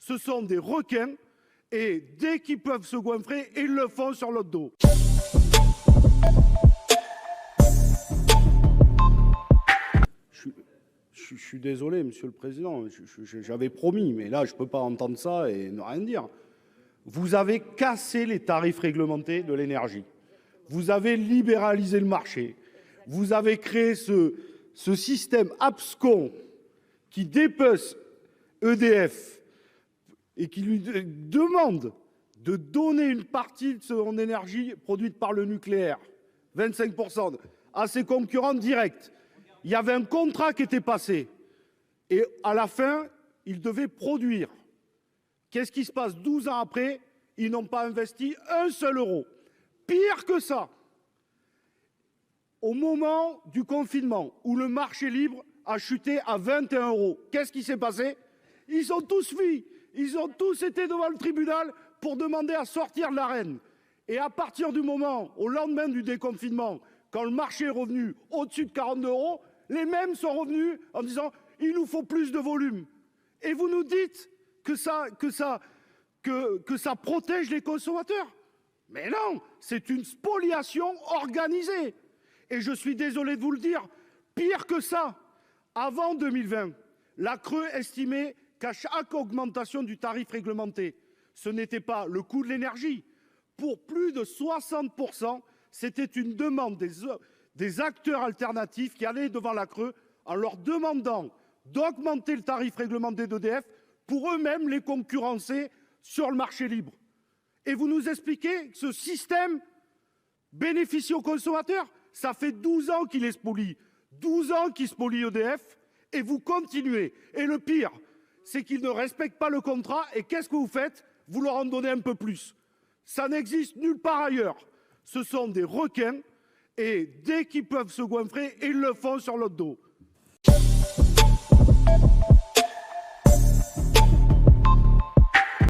Ce sont des requins et dès qu'ils peuvent se goinfrer, ils le font sur l'autre dos. Je suis désolé, Monsieur le Président, j'avais promis, mais là, je ne peux pas entendre ça et ne rien dire. Vous avez cassé les tarifs réglementés de l'énergie. Vous avez libéralisé le marché. Vous avez créé ce système abscon qui dépece EDF et qui lui demande de donner une partie de son énergie produite par le nucléaire, 25%, à ses concurrents directs. Il y avait un contrat qui était passé. Et à la fin, ils devaient produire. Qu'est-ce qui se passe 12 ans après? Ils n'ont pas investi un seul euro. Pire que ça. Au moment du confinement, où le marché libre a chuté à 21 euros, qu'est-ce qui s'est passé? Ils ont tous fui. Ils ont tous été devant le tribunal pour demander à sortir de l'arène. Et à partir du moment, au lendemain du déconfinement, quand le marché est revenu au-dessus de 42 euros, les mêmes sont revenus en disant « il nous faut plus de volume ». Et vous nous dites que ça protège les consommateurs. Mais non, c'est une spoliation organisée. Et je suis désolé de vous le dire, pire que ça. Avant 2020, la CRE estimait qu'à chaque augmentation du tarif réglementé, ce n'était pas le coût de l'énergie. Pour plus de 60%, c'était une demande des acteurs alternatifs qui allaient devant la CRE en leur demandant d'augmenter le tarif réglementé d'EDF pour eux-mêmes les concurrencer sur le marché libre. Et vous nous expliquez que ce système bénéficie aux consommateurs. Ça fait 12 ans qu'il est spolie. 12 ans qu'il spolie EDF et vous continuez. Et le pire, c'est qu'ils ne respectent pas le contrat. Et qu'est-ce que vous faites? Vous leur en donnez un peu plus. Ça n'existe nulle part ailleurs. Ce sont des requins et dès qu'ils peuvent se goinfrer, ils le font sur l'autre dos.